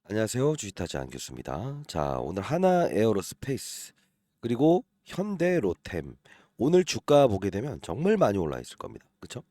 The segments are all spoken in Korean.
안녕하세요. 주식타자 안교수입니다. 자, 오늘 하나 에어로스페이스 그리고 현대 로템 오늘 주가 보게 되면 정말 많이 올라 있을 겁니다. 그렇죠?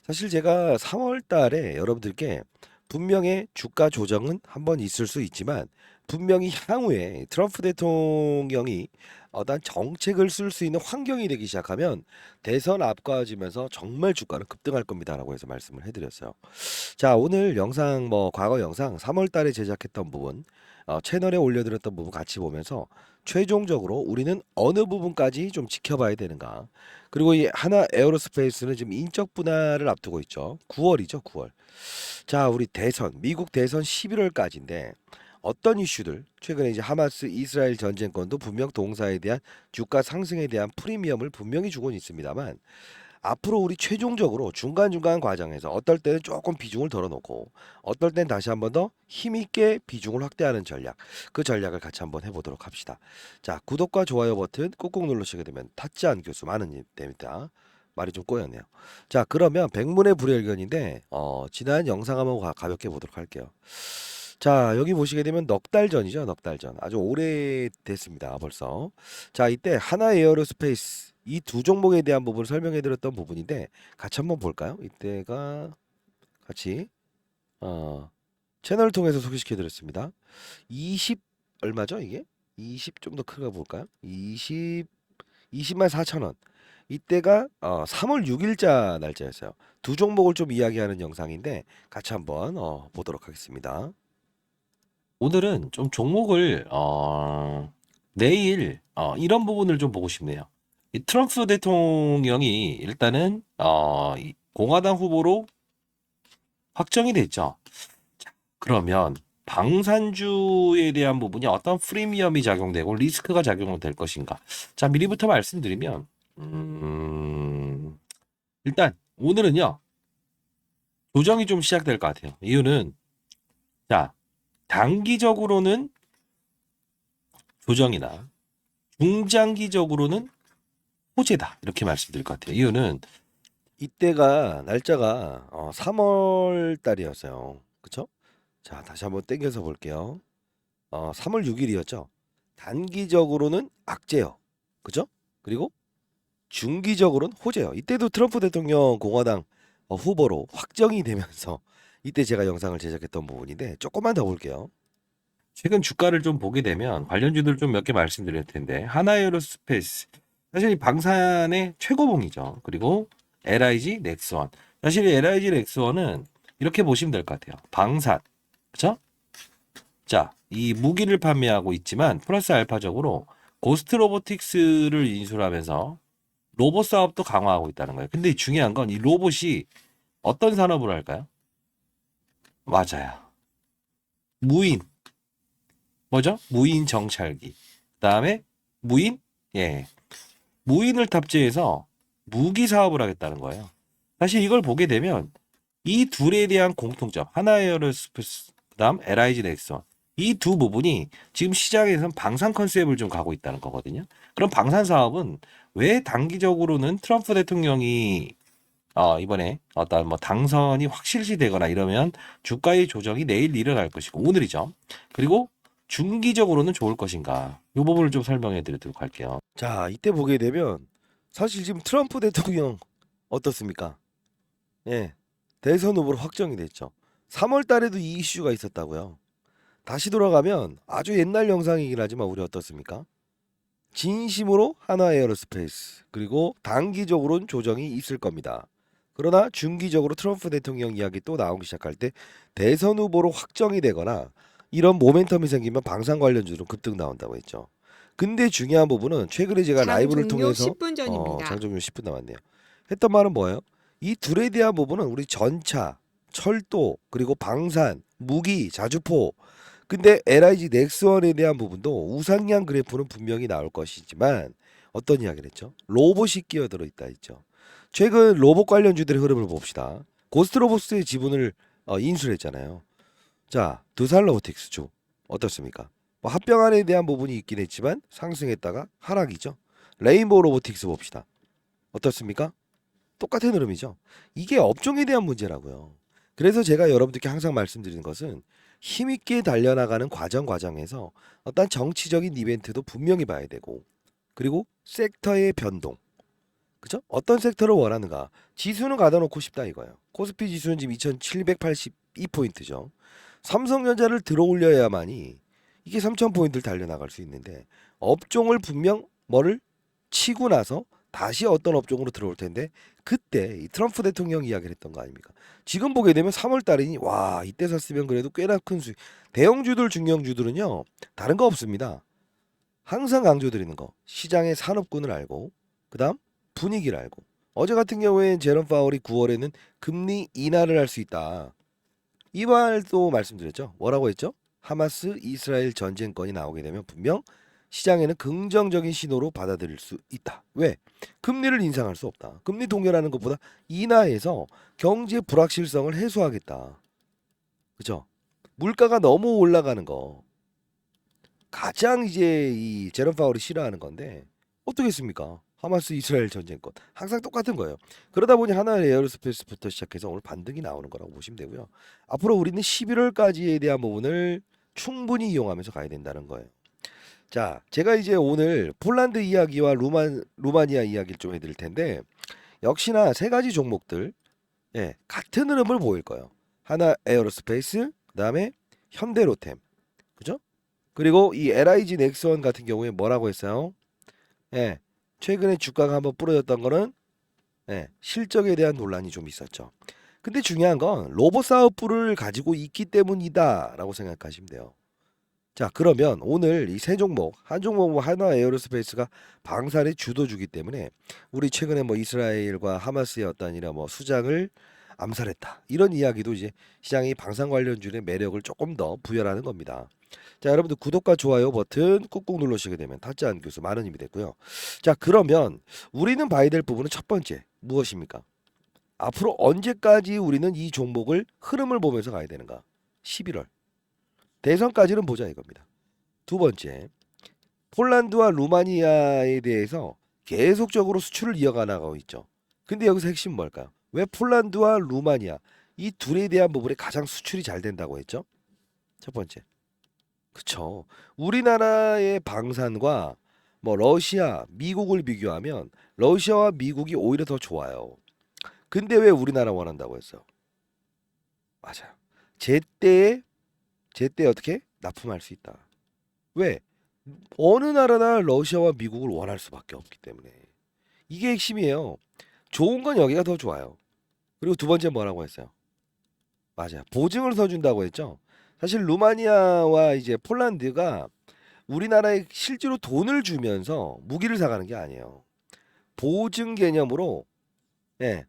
사실 제가 3월 달에 여러분들께 분명히 주가 조정은 한번 있을 수 있지만 분명히 향후에 트럼프 대통령이 어떤 정책을 쓸 수 있는 환경이 되기 시작하면 대선 앞까지면서 정말 주가는 급등할 겁니다라고 해서 말씀을 해드렸어요. 자, 오늘 영상 과거 영상 3월 달에 제작했던 부분 채널에 올려드렸던 부분 같이 보면서 최종적으로 우리는 어느 부분까지 좀 지켜봐야 되는가. 그리고 이 하나 에어로스페이스는 지금 인적 분할을 앞두고 있죠. 9월이죠, 9월. 자, 우리 대선, 미국 대선 11월까지인데 어떤 이슈들, 최근에 이제 하마스 이스라엘 전쟁권도 분명 동사에 대한 주가 상승에 대한 프리미엄을 분명히 주고는 있습니다만 앞으로 우리 최종적으로 중간중간 과정에서 어떨 때는 조금 비중을 덜어놓고 어떨 땐 다시 한번 더 힘있게 비중을 확대하는 전략, 그 전략을 같이 한번 해보도록 합시다. 자, 구독과 좋아요 버튼 꾹꾹 누르시게 되면 타짜안 교수 많은 일 됩니다. 말이 좀 꼬였네요. 자, 그러면 백문의 불여일견인데 지난 영상 한번 가볍게 보도록 할게요. 자, 여기 보시게 되면 넉 달 전이죠. 넉 달 전. 아주 오래됐습니다. 벌써. 자, 이때 하나 에어로스페이스 이 두 종목에 대한 부분을 설명해 드렸던 부분인데 같이 한번 볼까요? 이때가 같이 어, 채널을 통해서 소개시켜 드렸습니다. 20 얼마죠, 이게? 20 좀 더 크게 볼까요? 20만 4천 원. 이때가 3월 6일자 날짜였어요. 두 종목을 좀 이야기하는 영상인데 같이 한번 보도록 하겠습니다. 오늘은 좀 종목을 내일 이런 부분을 좀 보고 싶네요. 이 트럼프 대통령이 일단은 이 공화당 후보로 확정이 됐죠. 그러면 방산주에 대한 부분이 어떤 프리미엄이 작용되고 리스크가 작용될 것인가? 자, 미리부터 말씀드리면 일단 오늘은요 조정이 좀 시작될 것 같아요. 이유는 자 단기적으로는 조정이나 중장기적으로는 호재다 이렇게 말씀드릴 것 같아요. 이유는 이때가 날짜가 3월 달이었어요. 그쵸? 자, 다시 한번 땡겨서 볼게요. 3월 6일이었죠. 단기적으로는 악재요. 그죠? 그리고 중기적으로는 호재요. 이때도 트럼프 대통령 공화당 후보로 확정이 되면서 이때 제가 영상을 제작했던 부분인데 조금만 더 볼게요. 최근 주가를 좀 보게 되면 관련주들 좀 몇 개 말씀드릴 텐데 하나에어로스페이스 사실 이 방산의 최고봉이죠. 그리고 LIG 넥스원 사실 이 LIG 넥스원은 이렇게 보시면 될 것 같아요. 방산 그렇죠? 자, 이 무기를 판매하고 있지만 플러스 알파적으로 고스트 로보틱스를 인수하면서 로봇 사업도 강화하고 있다는 거예요. 근데 중요한 건 이 로봇이 어떤 산업을 할까요? 맞아요. 무인 뭐죠? 무인 정찰기. 그다음에 무인 예. 무인을 탑재해서 무기 사업을 하겠다는 거예요. 사실 이걸 보게 되면 이 둘에 대한 공통점 하나 에어로스페이스 그다음 LIG 넥슨 이 두 부분이 지금 시장에서는 방산 컨셉을 좀 가고 있다는 거거든요. 그럼 방산 사업은 왜 단기적으로는 트럼프 대통령이 이번에 어떤 뭐 당선이 확실시되거나 이러면 주가의 조정이 내일 일어날 것이고 오늘이죠. 그리고 중기적으로는 좋을 것인가? 이 부분을 좀 설명해 드리도록 할게요. 자, 이때 보게 되면 사실 지금 트럼프 대통령 어떻습니까? 예. 대선 후보로 확정이 됐죠. 3월 달에도 이 이슈가 있었다고요. 다시 돌아가면 아주 옛날 영상이긴 하지만 우리 어떻습니까? 진심으로 하나 에어로스페이스 그리고 단기적으로는 조정이 있을 겁니다. 그러나 중기적으로 트럼프 대통령 이야기 또 나오기 시작할 때 대선 후보로 확정이 되거나 이런 모멘텀이 생기면 방산 관련주로 급등 나온다고 했죠. 근데 중요한 부분은 최근에 제가 장 라이브를 종료 통해서 10분 전입니다. 장종료 10분 남았네요. 했던 말은 뭐예요? 이 둘에 대한 부분은 우리 전차, 철도, 그리고 방산, 무기, 자주포 근데 LIG 넥스원에 대한 부분도 우상향 그래프는 분명히 나올 것이지만 어떤 이야기를 했죠? 로봇이 끼어들어 있다 했죠. 최근 로봇 관련주들의 흐름을 봅시다. 고스트 로보스의 지분을 인수를 했잖아요. 자, 두산 로보틱스주 어떻습니까? 뭐 합병안에 대한 부분이 있긴 했지만 상승했다가 하락이죠. 레인보우 로보틱스 봅시다. 어떻습니까? 똑같은 흐름이죠. 이게 업종에 대한 문제라고요. 그래서 제가 여러분들께 항상 말씀드리는 것은 힘있게 달려나가는 과정에서 어떤 정치적인 이벤트도 분명히 봐야 되고, 그리고 섹터의 변동, 그죠? 어떤 섹터를 원하는가? 지수는 가다 놓고 싶다 이거예요. 코스피 지수는 지금 2782포인트죠. 삼성전자를 들어 올려야만이 이게 3000포인트를 달려나갈 수 있는데, 업종을 분명 뭐를 치고 나서 다시 어떤 업종으로 들어올 텐데, 그때 이 트럼프 대통령 이야기를 했던 거 아닙니까? 지금 보게 되면 3월 달이니 와, 이때 샀으면 그래도 꽤나 큰 수익. 대형주들 중형주들은요 다른 거 없습니다. 항상 강조드리는 거, 시장의 산업군을 알고, 그다음 분위기를 알고. 어제 같은 경우엔 제롬 파월이 9월에는 금리 인하를 할 수 있다, 이 말도 말씀드렸죠. 뭐라고 했죠? 하마스 이스라엘 전쟁권이 나오게 되면 분명 시장에는 긍정적인 신호로 받아들일 수 있다. 왜? 금리를 인상할 수 없다. 금리 동결하는 것보다 인하해서 경제 불확실성을 해소하겠다. 그죠? 물가가 너무 올라가는 거 가장 이제 이 제롬 파월이 싫어하는 건데, 어떻겠습니까? 하마스 이스라엘 전쟁권 항상 똑같은 거예요. 그러다 보니 하나 에어로스페이스부터 시작해서 오늘 반등이 나오는 거라고 보시면 되고요. 앞으로 우리는 11월까지에 대한 부분을 충분히 이용하면서 가야 된다는 거예요. 자, 제가 이제 오늘 폴란드 이야기와 루마니아 이야기를 좀 해드릴 텐데, 역시나 세 가지 종목들, 예, 같은 흐름을 보일 거예요. 하나 에어로스페이스, 그다음에 현대로템, 그죠? 그리고 이 LIG 넥스원 같은 경우에 뭐라고 했어요? 예, 최근에 주가가 한번 부러졌던 거는, 예, 실적에 대한 논란이 좀 있었죠. 근데 중요한 건 로봇 사업부를 가지고 있기 때문이다라고 생각하시면 돼요. 자, 그러면 오늘 이 세 종목, 한 종목 하나 에어로스페이스가 방산의 주도주기 때문에, 우리 최근에 뭐 이스라엘과 하마스의 어떤 이런 뭐 수장을 암살했다, 이런 이야기도 이제 시장이 방산 관련주의 매력을 조금 더 부여하는 겁니다. 자, 여러분들 구독과 좋아요 버튼 꾹꾹 누르시게 되면 타짜한 교수 많은 힘이 되고요. 자, 그러면 우리는 봐야 될 부분은 첫 번째 무엇입니까? 앞으로 언제까지 우리는 이 종목을 흐름을 보면서 가야 되는가? 11월 대선까지는 보자 이겁니다. 두 번째, 폴란드와 루마니아에 대해서 계속적으로 수출을 이어가 나가고 있죠. 근데 여기서 핵심 뭘까요? 왜 폴란드와 루마니아 이 둘에 대한 부분에 가장 수출이 잘 된다고 했죠? 첫 번째, 그쵸. 우리나라의 방산과 뭐 러시아, 미국을 비교하면 러시아와 미국이 오히려 더 좋아요. 근데 왜 우리나라 원한다고 했어요? 맞아요. 제때에 어떻게 납품할 수 있다. 왜? 어느 나라나 러시아와 미국을 원할 수밖에 없기 때문에. 이게 핵심이에요. 좋은 건 여기가 더 좋아요. 그리고 두 번째 뭐라고 했어요? 맞아요. 보증을 서준다고 했죠. 사실 루마니아와 이제 폴란드가 우리나라에 실제로 돈을 주면서 무기를 사가는 게 아니에요. 보증 개념으로, 예,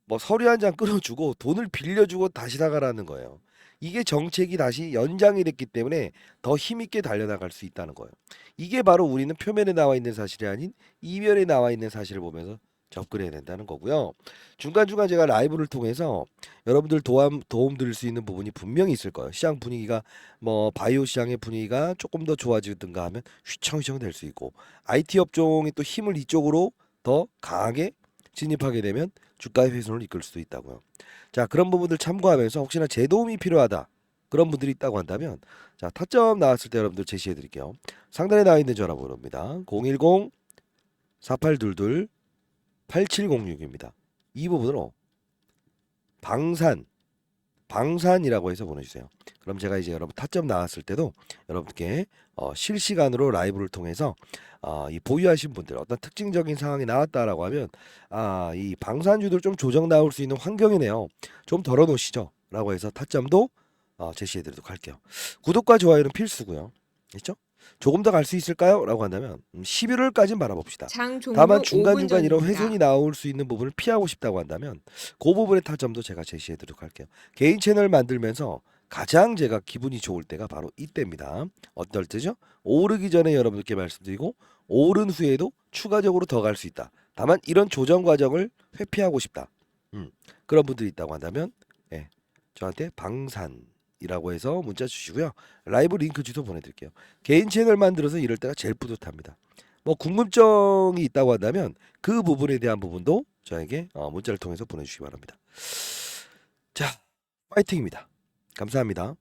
뭐 서류 한 장 끊어주고 돈을 빌려주고 다시 사가라는 거예요. 이게 정책이 다시 연장이 됐기 때문에 더 힘있게 달려나갈 수 있다는 거예요. 이게 바로 우리는 표면에 나와 있는 사실이 아닌 이면에 나와 있는 사실을 보면서 접근해야 된다는 거고요. 중간중간 제가 라이브를 통해서 여러분들 도움 드릴 수 있는 부분이 분명히 있을 거예요. 시장 분위기가 뭐 바이오 시장의 분위기가 조금 더 좋아지든가 하면 휘청휘청 될 수 있고, IT 업종이 또 힘을 이쪽으로 더 강하게 진입하게 되면 주가의 훼손을 이끌 수도 있다고요. 자, 그런 부분들 참고하면서 혹시나 제 도움이 필요하다, 그런 분들이 있다고 한다면, 자, 타점 나왔을 때 여러분들 제시해 드릴게요. 상단에 나와 있는 전화번호입니다. 010-4822-8706입니다. 이 부분으로 방산이라고 해서 보내주세요. 그럼 제가 이제 여러분 타점 나왔을 때도 여러분께 실시간으로 라이브를 통해서 이 보유하신 분들 어떤 특징적인 상황이 나왔다라고 하면, 이 방산주들 좀 조정 나올 수 있는 환경이네요, 좀 덜어놓으시죠 라고 해서 타점도 제시해드리도록 할게요. 구독과 좋아요는 필수고요. 있죠? 조금 더 갈 수 있을까요? 라고 한다면 11월까지는 바라봅시다. 장 다만 종료 5분 중간중간 이런 전입니다. 훼손이 나올 수 있는 부분을 피하고 싶다고 한다면 그 부분의 타점도 제가 제시해드리도록 할게요. 개인 채널 만들면서 가장 제가 기분이 좋을 때가 바로 이때입니다. 어떨 때죠? 오르기 전에 여러분께 말씀드리고, 오른 후에도 추가적으로 더 갈 수 있다. 다만 이런 조정 과정을 회피하고 싶다. 그런 분들이 있다고 한다면, 예, 저한테 방산이라고 해서 문자 주시고요. 라이브 링크 주소 보내드릴게요. 개인 채널 만들어서 이럴 때가 제일 뿌듯합니다. 뭐 궁금증이 있다고 한다면 그 부분에 대한 부분도 저에게 문자를 통해서 보내주시기 바랍니다. 자, 파이팅입니다. 감사합니다.